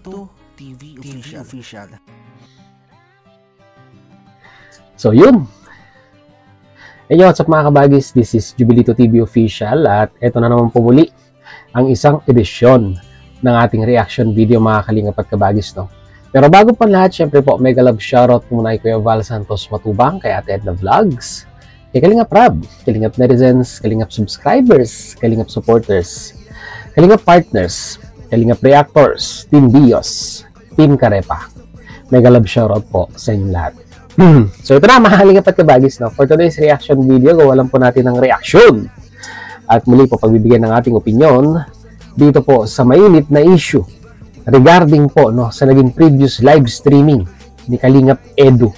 Jubilito TV Official. So yun. Hey, what's up mga kabagis? This is Jubilito TV Official at eto na naman po muli ang isang edisyon ng ating reaction video mga kalingap at kabagis, no? Pero bago pa lahat, syempre po, mega love shoutout muna kay Kuya Val Santos Matubang, kay Ate Edna Vlogs, kay Kalingap Rab, Kalingap Netizens, Kalingap Subscribers, Kalingap Supporters, Kalingap Partners, Kalingap Reactors, Team Bios, Team Karepa. Mega love shoutout po sa inyong lahat. So ito na mga kalingap at kabagis, no? For today's reaction video, gawa lang po natin ng reaction. At muli po pagbibigyan ng ating opinion dito po sa mainit na issue regarding po, no, sa naging previous live streaming ni Kalingap Edu,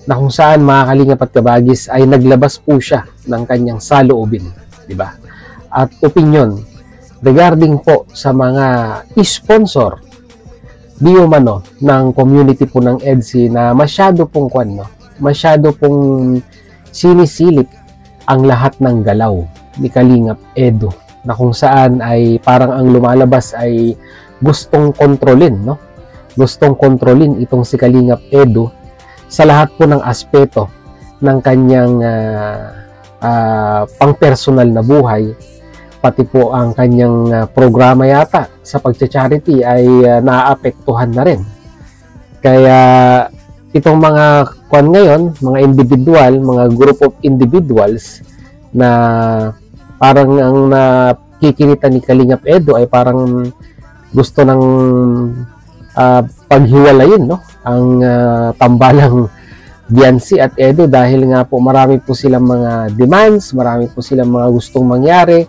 na kung saan mga kalingap at kabagis ay naglabas po siya ng kanyang saloobin, di ba? At opinion regarding po sa mga sponsor di umano ng community po ng EDSI na masyado pong masyado pong sinisilip ang lahat ng galaw ni Kalingap Edu, na kung saan ay parang ang lumalabas ay gustong kontrolin, no? Gustong kontrolin itong si Kalingap Edu sa lahat po ng aspeto ng kanyang pang-personal na buhay, pati po ang kanyang programa yata sa pagcha-charity ay naaapektuhan na rin. Kaya itong mga ngayon, mga individual, mga group of individuals na parang ang nakikita ni Kalingap Edu ay parang gusto ng paghiwalayin, no, ang tambalang Biancy at Edu, dahil nga po marami po silang mga demands, marami po silang mga gustong mangyari,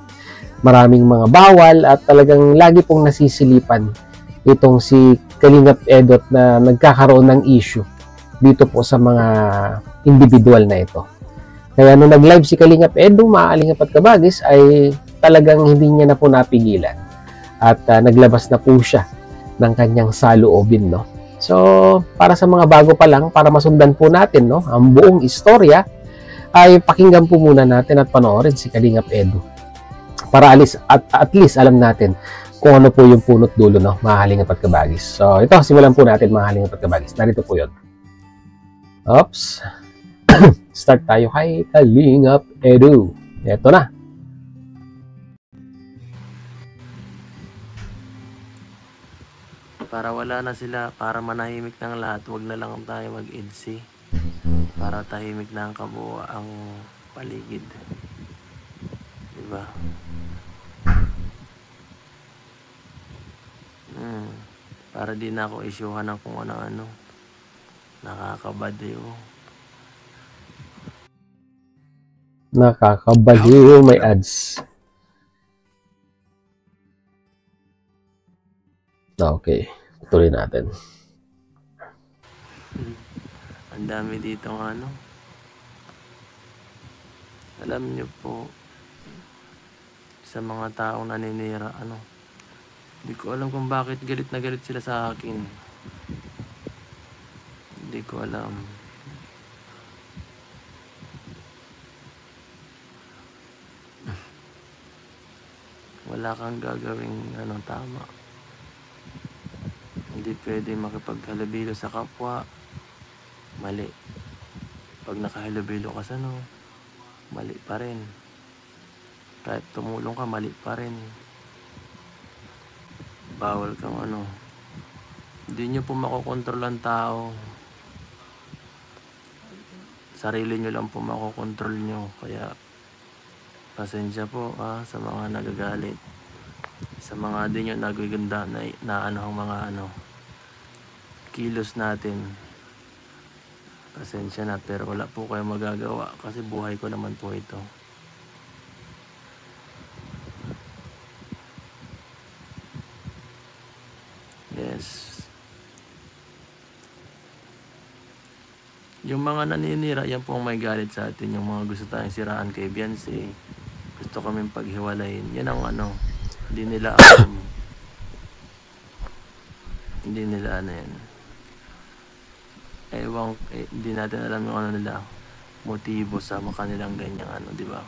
maraming mga bawal, at talagang lagi pong nasisilipan itong si Kalingap Edu na nagkakaroon ng issue dito po sa mga individual na ito. Kaya nung nag-live si Kalingap Edu, mga at kabagis, ay talagang hindi niya na po napigilan at naglabas na po siya ng kanyang saloobin, no? So, para sa mga bago pa lang, para masundan po natin, no, ang buong istorya, ay pakinggan po muna natin at panoorin si Kalingap Edu para at least alam natin kung ano po yung punot dulo, no, mga kalingap at kabagis. So, ito, simulan po natin mga kalingap at kabagis. Narito po yun. Oops. Start tayo kay Kalingap Edu. Ito na. Para wala na sila, para manahimik ng lahat, wag na lang tayo mag-EDSI. Para tahimik na ang kabuuang paligid. Diba? Para di na ako isyuhan ng kung ano-ano. Nakakabadiw. Nakakabaliw, may ads. Okay, tuloy natin. Ang dami dito ng ano. Alam niyo po, sa mga taong naninira, ano, hindi ko alam kung bakit galit na galit sila sa akin. Hindi ko alam. Wala kang gagawing ano, tama. Hindi pwede makipaghalubilo sa kapwa. Mali. Pag nakahalubilo ka sa ano, mali pa rin. Kahit tumulong ka, mali pa rin. Bawal kang ano. Hindi nyo po makokontrol ang tao. Sarili nyo lang po makokontrol nyo. Kaya pasensya po sa mga nagagalit. Sa mga di nyo nagaganda na ano ang mga ano kilos natin. Pasensya na, pero wala po kayo magagawa kasi buhay ko naman po ito. Yes. Yung mga naninira, yan po ang may galit sa atin. Yung mga gusto tayong siraan kay Biancy, gusto kaming paghiwalayin. Yan ang ano, hindi nila hindi nila ano yan. Hindi natin alam yung ano nila, motibo sa kanilang ganyang ano, di ba?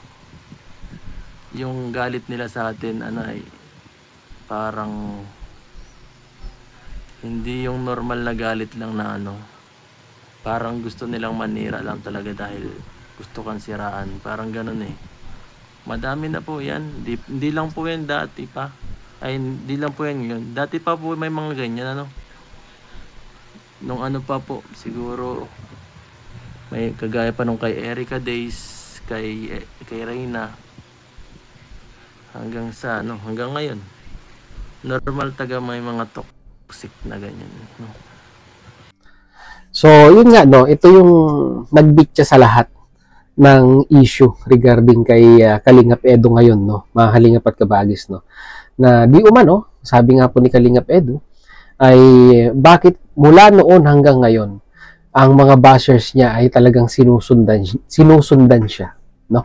Yung galit nila sa atin, ano, ay parang Hindi yung normal na galit lang na ano. Parang gusto nilang manira lang talaga dahil gusto kang siraan. Parang ganun eh. Madami na po yan. Hindi lang po yan dati pa. Ay, hindi lang po yan yun. Dati pa po may mga ganyan, ano. Nung ano pa po, siguro, may kagaya pa nung kay Erica Days, kay Reyna. Hanggang sa, ano, hanggang ngayon. Normal taga may mga toxic na ganyan, no. So, yun nga, no, ito yung nagbitya sa lahat ng issue regarding kay Kalingap Edo ngayon, no, mga Kalingap at Kabagis, no, na di umano, sabi nga po ni Kalingap Edo, ay bakit mula noon hanggang ngayon, ang mga bashers niya ay talagang sinusundan siya, no,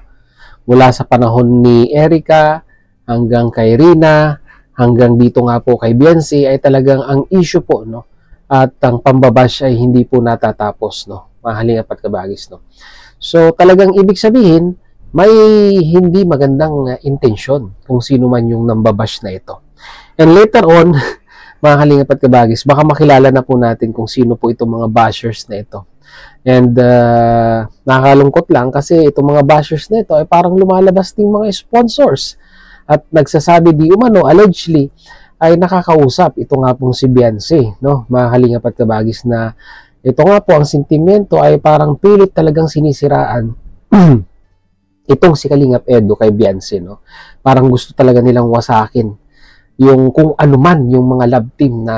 mula sa panahon ni Erica, hanggang kay Rina, hanggang dito nga po kay Biancy, ay talagang ang issue po, no, at ang pambabash ay hindi po natatapos, no, mga Kalingap at Kabagis, no. So, talagang ibig sabihin, may hindi magandang intensyon kung sino man yung nambabash na ito. And later on, mga Kalingap at Kabagis, baka makilala na po natin kung sino po itong mga bashers na ito. And nakakalungkot lang kasi itong mga bashers na ito ay parang lumalabas ng mga sponsors at nagsasabi di umano, allegedly, ay nakakausap ito nga pong si Biancy, no, mga Kalingap at Kabagis, na ito nga po ang sentimento ay parang pilit talagang sinisiraan itong si Kalingap Edo kay Biancy, no. Parang gusto talaga nilang wasakin yung kung ano man yung mga love team na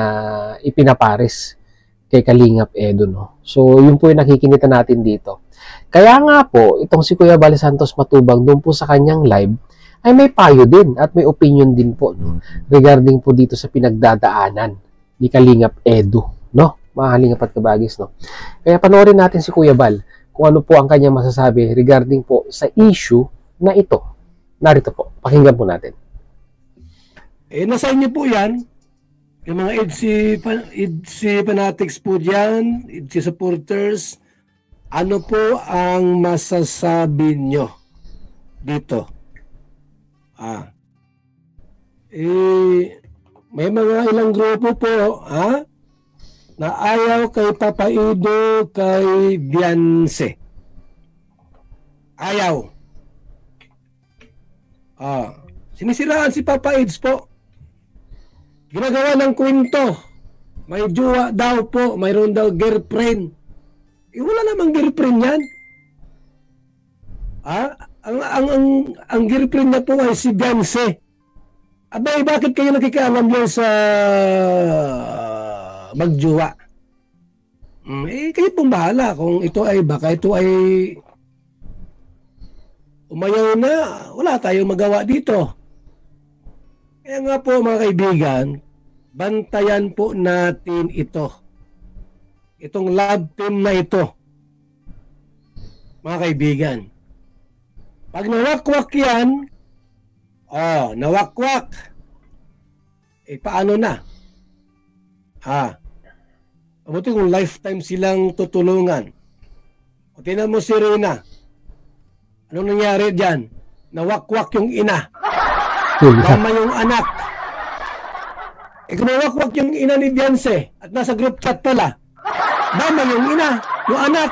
ipinapares kay Kalingap Edo, no. So, yun po yung nakikita natin dito. Kaya nga po, itong si Kuya Bal Santos Matubang doon po sa kanyang live ay may payo din at may opinion din po, no, regarding po dito sa pinagdadaanan ni Kalingap Edo, no, mga Kalingap at Kabagis, no. Kaya panoorin natin si Kuya Bal kung ano po ang kanyang masasabi regarding po sa issue na ito. Narito po, pakinggan po natin. Nasa inyo po yan, yung mga EDC fanatics po dyan, EDC supporters, ano po ang masasabi nyo dito? May mga ilang grupo po, na ayaw kay Papa Edo, kay Biancy. Ayaw. Sinisiraan si Papa Eds po. Ginagawa ng kwento. May jowa daw po, mayroon daw girlfriend. Wala namang girlfriend yan. Ang girlfriend na po ay si Biancy. Abay, bakit kayo nakikialam yan sa magjowa? Kayo pong bahala kung ito ay baka ito ay umayaw na, wala tayong magawa dito. Kaya nga po mga kaibigan, bantayan po natin ito. Itong love team na ito. Mga kaibigan. Pag nawakwak yan, nawakwak. Paano na? Mabuti kung lifetime silang tutulungan. O tingnan mo si Rina. Anong nangyari dyan? Nawakwak yung ina. Tama yung anak. Kung nawakwak yung ina ni Biancy at nasa group chat pala, tama yung ina, yung anak,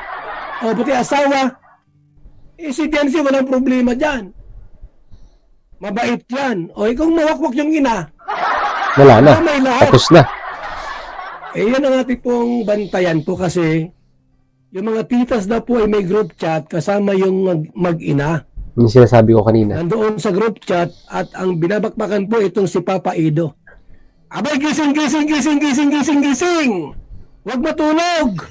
o pati asawa. Si Biancy walang problema dyan. Mabait yan. O kung nawakwak yung ina, wala na. Tapos na. Yan ang ating pong bantayan po kasi yung mga titas na po ay may group chat kasama yung mag-ina. Yung sinasabi ko kanina. Nandoon sa group chat at ang binabakbakan po itong si Papa Edo. Abay, gising! Huwag matulog!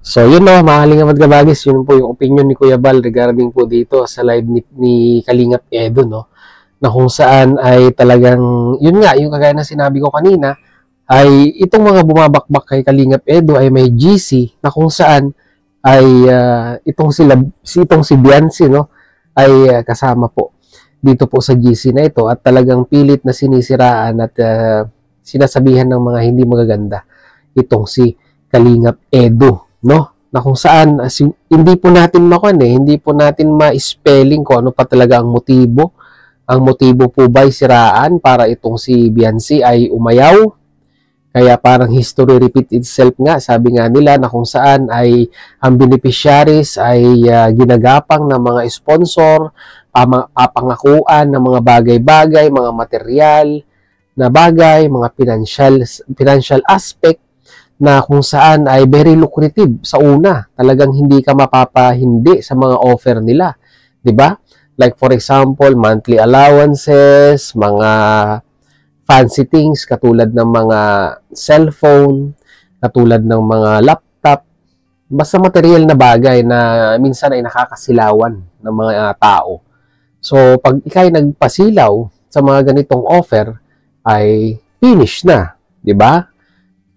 So, yun no, mga Kalingap at Kabagis, yun po yung opinion ni Kuya Bal regarding po dito sa live ni Kalingap Edo, no, na kung saan ay talagang, yun nga, yung kagaya na sinabi ko kanina, ay itong mga bumabakbak kay Kalingap Edo ay may GC na kung saan ay itong si Biancy, no, ay kasama po dito po sa GC na ito at talagang pilit na sinisiraan at sinasabihan ng mga hindi magaganda itong si Kalingap Edo, no, na kung saan hindi po natin hindi po natin ma-spelling kung ano pa talaga ang motibo. Ang motibo po ba ay siraan para itong si Biancy ay umayaw Kaya parang history repeat itself nga, sabi nga nila na kung saan ay ang beneficiaries ay ginagapang ng mga sponsor, papangakuan ng mga bagay-bagay, mga material na bagay, mga financial aspect na kung saan ay very lucrative sa una. Talagang hindi ka mapapahindi sa mga offer nila, 'di ba? Like for example, monthly allowances, mga fancy things katulad ng mga cellphone, katulad ng mga laptop, basta material na bagay na minsan ay nakakasilawan ng mga tao. So, pag ikay nagpasilaw sa mga ganitong offer, ay finish na, 'di ba?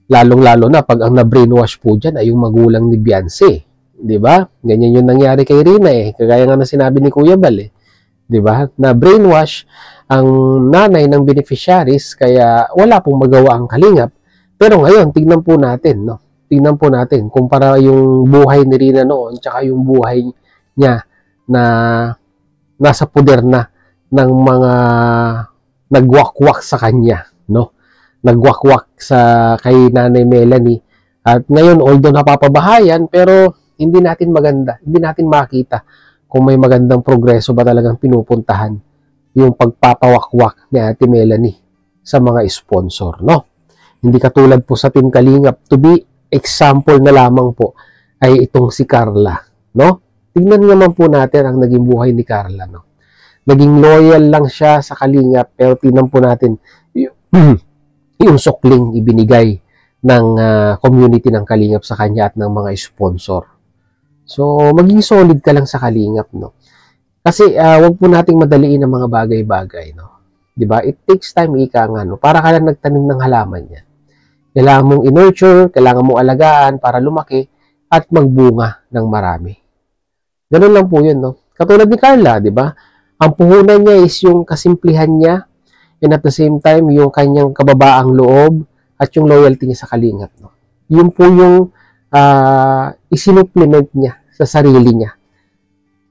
Lalong-lalo na pag ang na-brainwash po dyan ay yung magulang ni Beyonce. 'Di ba? Ganyan yung nangyari kay Rina eh. Kagaya nga na sinabi ni Kuya Bal eh. 'Di ba? Na-brainwash ang nanay ng beneficiaries kaya wala pong magawa ang kalingap. Pero ngayon, tignan po natin, no? Tignan po natin kumpara yung buhay ni Rina noon tsaka yung buhay niya na nasa puder na ng mga nagwakwak sa kanya, no? Nagwakwak sa kay Nanay Melanie. At ngayon, although napapabahayan, pero hindi natin maganda, hindi natin makita kung may magandang progreso ba talagang pinupuntahan yung pagpapawakwak ni Ate Melanie sa mga sponsor, no? Hindi katulad po sa Team Kalingap, to be example na lamang po ay itong si Carla, no? Tingnan naman po natin ang naging buhay ni Carla, no? Naging loyal lang siya sa Kalingap, pero tingnan po natin yung sukling ibinigay ng community ng Kalingap sa kanya at ng mga sponsor. So, maging solid ka lang sa Kalingap, no? Kasi wag po nating madaliin ang mga bagay-bagay, no? 'Di ba? It takes time, ika nga, no? Para ka lang nagtanim ng halaman niya. Kailangan mong i-nurture, kailangan mong alagaan para lumaki at magbunga ng marami. Ganun lang po 'yun, no? Katulad ni Carla, 'di ba? Ang puhunan niya is yung kasimplihan niya and at the same time yung kanyang kababaang loob at yung loyalty niya sa Kalingap, no? Yun po yung isinupplement niya sa sarili niya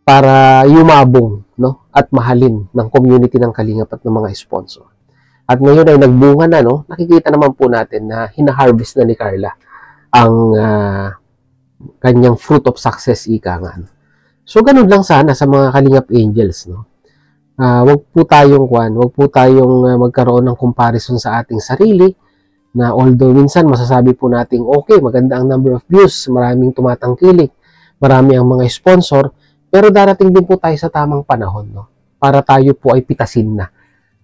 para yumabong, no? At mahalin ng community ng Kalingap at ng mga sponsor. At ngayon ay nagbunga na, no? Nakikita naman po natin na hina-harvest na ni Carla ang kanyang fruit of success, ika nga, no? So, ganun lang sana sa mga Kalingap Angels, no? Wag po tayong magkaroon ng comparison sa ating sarili na although minsan masasabi po nating okay, maganda ang number of views, maraming tumatangkilik, marami ang mga sponsor, pero darating din po tayo sa tamang panahon, no? Para tayo po ay pitasin na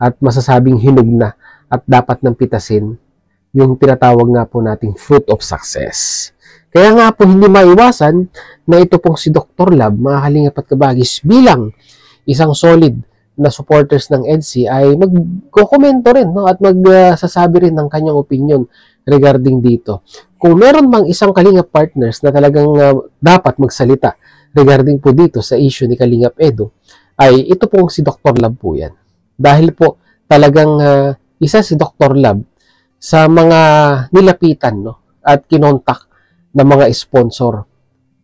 at masasabing hinog na at dapat ng pitasin yung tinatawag nga po nating fruit of success. Kaya nga po hindi maiwasan na ito pong si Dr. Lab, mga Kalingap at Kabagis, bilang isang solid na supporters ng EDSI ay magko-komento rin, no? At magsasabi rin ng kanyang opinion regarding dito. Kung meron mang isang Kalingap partners na talagang dapat magsalita regarding po dito sa issue ni Kalingap Edo, ay ito pong si Dr. Lab po yan. Dahil po talagang isa si Dr. Lab sa mga nilapitan, no? At kinontak ng mga sponsor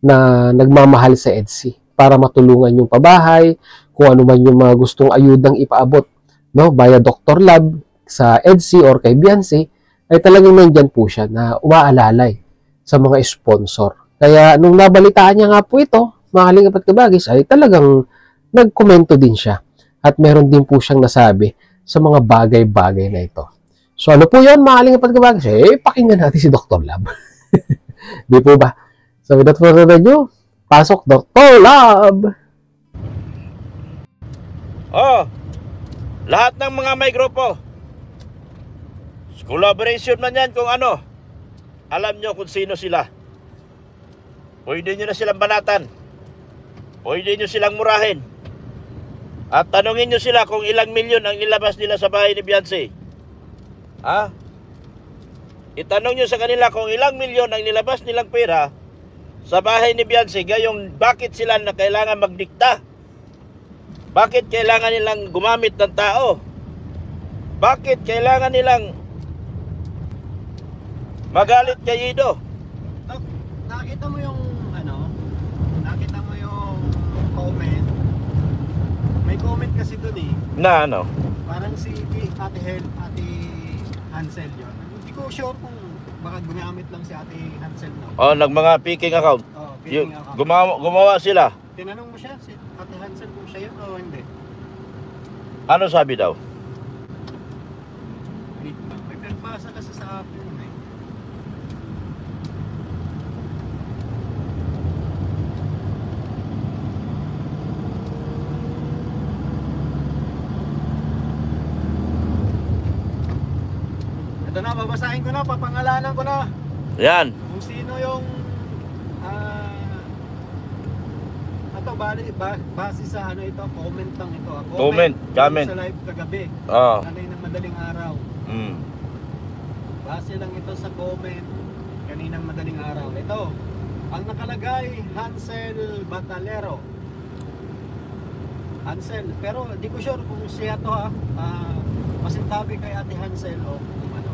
na nagmamahal sa EDSI para matulungan yung pabahay, kung ano man yung mga gustong ayudang ipaabot, no, via Dr. Lab sa EDSI or kay Beyonce, ay talagang nandyan po siya na umaalalay sa mga sponsor. Kaya nung nabalitaan niya nga po ito, mga Kalingap at Kabagis, ay talagang nagkomento din siya at meron din po siyang nasabi sa mga bagay-bagay na ito. So ano po yun, mga Kalingap at Kabagis? Pakinggan natin si Dr. Lab. Di po ba? So without further ado, pasok Dr. Lab! Oh, lahat ng mga may grupo, collaboration man yan kung ano, alam nyo kung sino sila. Pwede nyo na silang banatan, pwede nyo silang murahin, at tanungin nyo sila kung ilang milyon ang nilabas nila sa bahay ni Beyonce. Itanong nyo sa kanila kung ilang milyon ang nilabas nilang pera sa bahay ni Beyonce, gayong bakit sila na kailangan magdikta? Bakit kailangan nilang gumamit ng tao? Bakit kailangan nilang magalit kay Ido? Nakita mo yung nakita mo yung comment. May comment kasi doon eh. Na ano? Parang si Ate Hansel yun. Hindi ko sure kung baka gumamit lang si Ate Hansel na. Oh, mga peking account. Oh, Yung, picking account. gumawa sila. Tinanong mo siya, si Ate Hansel, kung siya yun o hindi. Ano sabi daw? Wait lang. May pinagpasa kasi sa akin yun eh. Ito na, babasahin ko na, papangalanan ko na Yan. kung sino yung base sa ano ito, comment lang ito. Comment. Sa live kagabi, Oh. kaninang madaling araw. Mm. Base lang ito sa comment kaninang madaling araw. Ito, ang nakalagay, Hansel Batalero. Hansel, pero di ko sure kung siya to ha. Masintabi kay Ate Hansel o kung ano,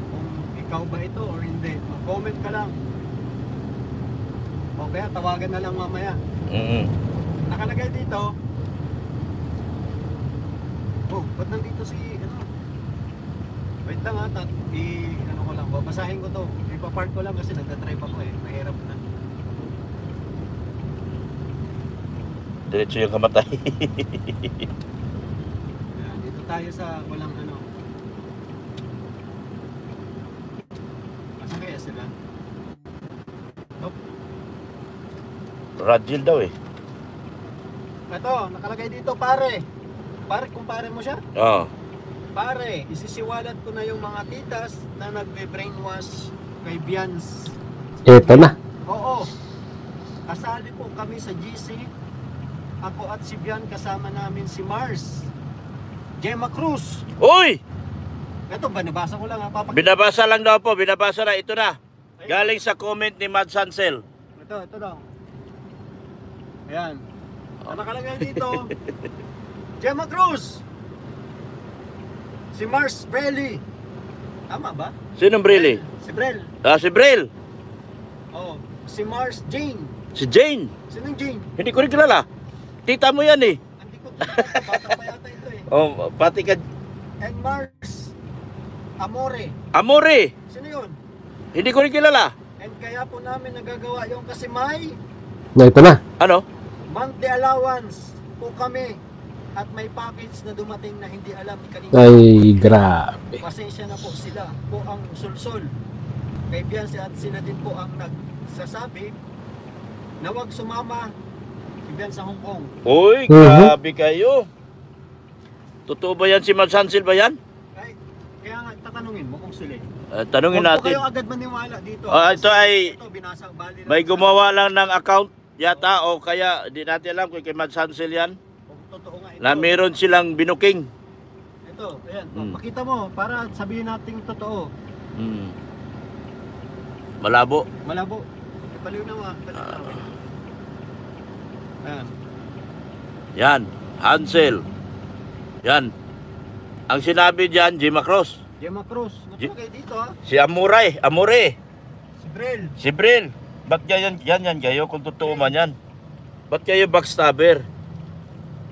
kung ikaw ba ito or hindi. Comment ka lang. O kaya tawagan na lang mamaya. Nakalagay dito. Oh, ba't nandito si ano? Wait lang ha, ano ko lang, babasahin ko to. Ipapark ko lang kasi nagda-drive ako eh. Mahirap na. Diretso yung kamatay. Ayan, dito tayo sa walang ano. Asa kaya sila? Nope. Radjil daw eh. Ito, nakalagay dito pare. Pare, kumpare mo siya? Oh. Pare, isisiwalat ko na yung mga titas na nagbe-brainwash kay Bians. Ito na. Oo. Kasali po kami sa GC. Ako at si Bian kasama namin si Mars. Gemma Cruz. Uy! Ito, binabasa ko lang ha. Binabasa lang daw po. Binabasa na. Ito na. Galing sa comment ni Mads Hansel. Ito daw. Ayan. Ang nakalagay dito, Gemma Cruz. Si Mars Brelli. Tama ba? Sinong Briley? Si Brel. Si Bril. Oh, si Mars Jane. Si Jane. Sinong Jane? Hindi ko rin kilala. Tita mo yan eh. Hindi ko bata pa yata ito eh. Oh, pati ka. And Mars Amore. Amore. Sino yun? Hindi ko rin kilala. And kaya po namin nagagawa yung kasi may Na ito na. Ano? monthly allowance po kami at may package na dumating na hindi alam ni kanina. Ay, grabe. Pasensya na po sila po ang sulsol. Kay Biansi at sila din po ang nagsasabi na wag sumama si Bian sa Hong Kong. Uy, grabe kayo. Totoo ba yan si Mads Hansel ba yan? Kaya nga tatanungin mo kung sila. Tanungin Huwag po natin. kayo agad maniwala dito. Ito ay ito, binasa, bali may lang sa- gumawa lang ng account yata o kaya di natin alam kung kay Mads Hansel yan. Kung totoo nga ito. Na meron silang binuking. Ito, ayan. Pakita mo para sabihin natin totoo. Malabo. Malabo. Paliw na nga. Ayan. Yan. Hansel. Yan. Ang sinabi diyan, Gemma Cruz. Gemma Cruz. Nakalagay dito ha. Si Amore. Amore. Si Brel. Si Bril. Ba't yan kayo kung totoo man yan? Ba't kayo backstabber?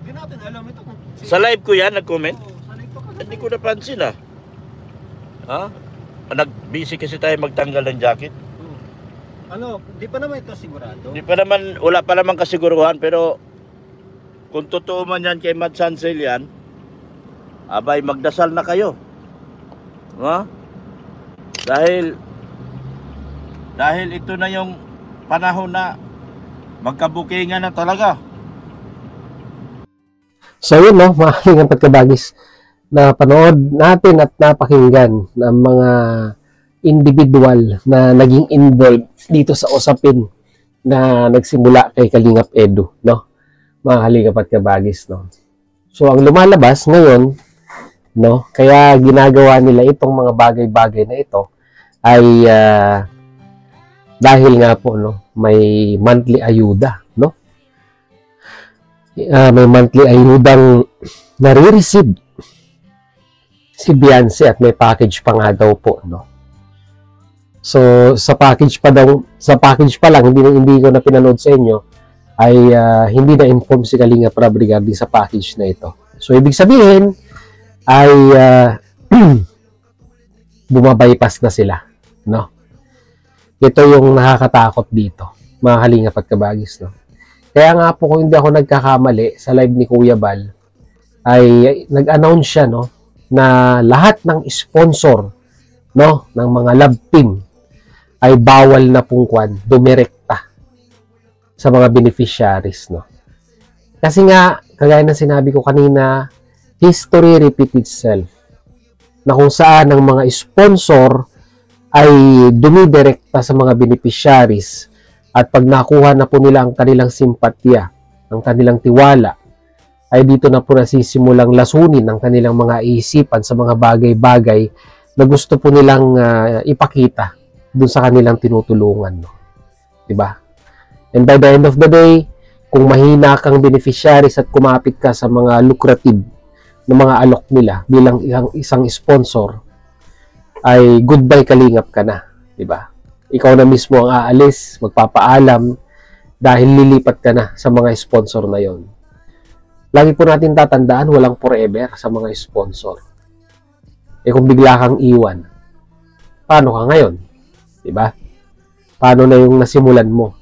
Hindi natin alam ito kung... Sa live ko yan, nag-comment? Oo, sa live ko kasi. Hindi ko napansin ah. Ha? Nag-busy kasi tayo magtanggal ng jacket. Oo. Ano, di pa naman ito sigurado. Wala pa naman kasiguruhan, pero kung totoo man yan kay Mads Hansel yan, abay magdasal na kayo. Ha? Dahil ito na yung panahon na magkabukingan na talaga. So yun no, mga Kalingap at Kabagis, na panood natin at napakinggan ng mga individual na naging involved dito sa usapin na nagsimula kay Kalingap Edu, no? Mga Kalingap at Kabagis, no? So ang lumalabas ngayon, no, kaya ginagawa nila itong mga bagay-bagay na ito ay dahil nga po, no, may monthly ayuda, no? May monthly ayudang nare-receive si Beyonce at may package pa nga daw po, no? So sa package pa lang, hindi ko na pinanood sa inyo, ay hindi na inform si Kalingap Rab regarding sa package na ito. So ibig sabihin ay bumabypass na sila, no? Ito yung nakakatakot dito, mga kalingap at kabagis, no? Kaya nga po, kung hindi ako nagkakamali sa live ni Kuya Bal, ay nag-announce siya, no, na lahat ng sponsor, no, ng mga love team ay bawal na pong dumirekta sa mga beneficiaries, no. Kasi nga, kagaya ng sinabi ko kanina, history repeats itself, na kung saan ang mga sponsor ay dumidirekta sa mga beneficiaries, at pag nakuha na po nila ang kanilang simpatya, ang kanilang tiwala, ay dito na po nasisimulang lasunin ang kanilang mga isipan sa mga bagay-bagay na gusto po nilang ipakita dun sa kanilang tinutulungan, no? Diba? And by the end of the day, kung mahina kang beneficiaries at kumapit ka sa mga lucrative na mga alok nila bilang isang sponsor, ay goodbye kalingap ka na, diba? Ikaw na mismo ang aalis, magpapaalam dahil lilipat ka na sa mga sponsor na yon. Lagi po natin tatandaan, walang forever sa mga sponsor. Kung bigla kang iwan, paano ka ngayon? Diba? Paano na yung nasimulan mo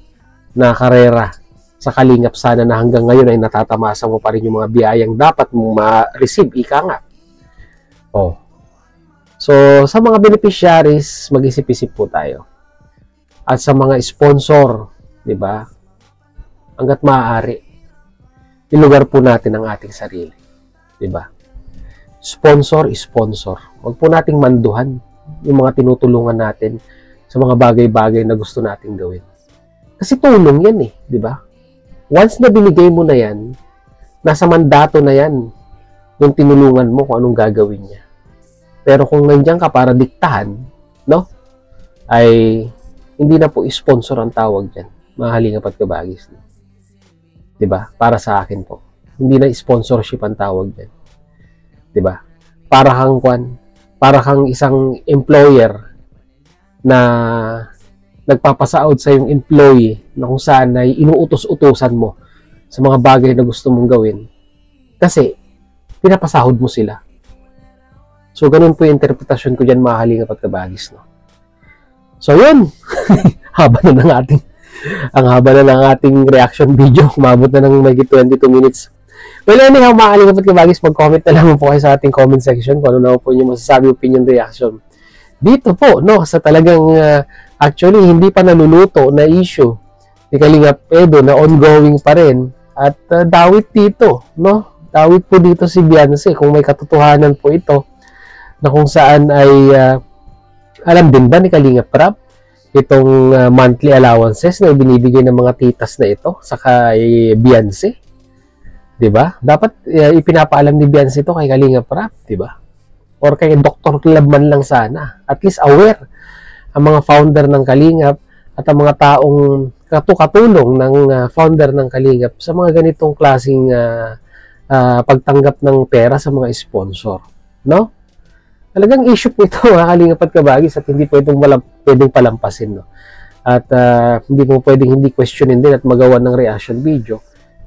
na karera sa kalingap sana na hanggang ngayon ay natatamasa mo pa rin yung mga biyayang dapat mong ma-receive, ika nga. Oh. So, sa mga beneficiaries, mag-isip-isip po tayo. At sa mga sponsor, di ba? Hangga't maaari, ilugar po natin ang ating sarili. Di ba? Sponsor. Huwag po nating manduhan yung mga tinutulungan natin sa mga bagay-bagay na gusto nating gawin. Kasi tulong yan eh, di ba? Once na binigay mo na yan, nasa mandato na yan yung tinulungan mo kung anong gagawin niya. Pero kung nandiyan ka para diktahan, no? Ay hindi na po sponsor ang tawag dyan, mga halingap at kabagis. Diba? Para sa akin po. Hindi na sponsorship ang tawag dyan. Diba? Para kang isang employer na nagpapasaod sa yung employee na kung saan ay inuutos-utusan mo sa mga bagay na gusto mong gawin. Kasi, pinapasahod mo sila. So, ganun po yung interpretasyon ko dyan, mga halingap at kabagis, no? So, yun. Haba na ng ating reaction video. Umabot na ng may 22 minutes. Well, anyhow, mga kalingap at kabagis, mag-comment na lang po kayo sa ating comment section kung ano na po yung masasabi, opinion, reaction. Dito po, no, sa talagang actually, hindi pa naluluto na issue ni Kalingap Edo na ongoing pa rin. At dawit dito, no? Dawit po dito si Beyonce kung may katotohanan po ito na kung saan ay alam din ba ni Kalingap Rap itong monthly allowances na binibigay ng mga titas na ito sa kay Beyonce? 'Di ba? Dapat ipinapaalam ni Beyonce ito kay Kalingap Rap, 'di ba? Or kay Dr. Club man lang sana. At least aware ang mga founder ng Kalingap at ang mga taong katulong ng founder ng Kalingap sa mga ganitong klaseng pagtanggap ng pera sa mga sponsor, no? Talagang issue po ito, mga kalingap at kabagis, at hindi pwedeng palampasin, no? At hindi po pwedeng hindi questionin din at magawa ng reaction video.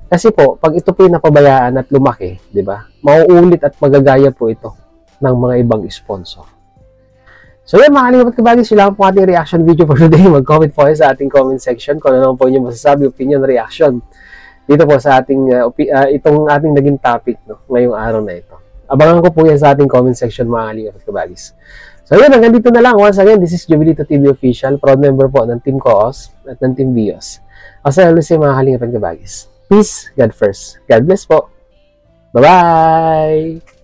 Kasi po, pag ito po yung napabayaan at lumaki, di ba? Mauulit at magagaya po ito ng mga ibang sponsor. So yan, mga kalingap at kabagis, yun lang po ating reaction video for today. Mag-comment po kayo sa ating comment section kung ano po inyong masasabi, opinion, reaction dito po sa ating itong ating naging topic, no, ngayong araw na ito. Abangan ko po yan sa ating comment section, mga kalingap at kabagis. So yun, hanggang dito na lang. Once again, this is Jubilito TV Official, proud member po ng Team Koos at ng Team Bios. As I always say, mga kalingap at kabagis, peace, God first. God bless po. Bye-bye!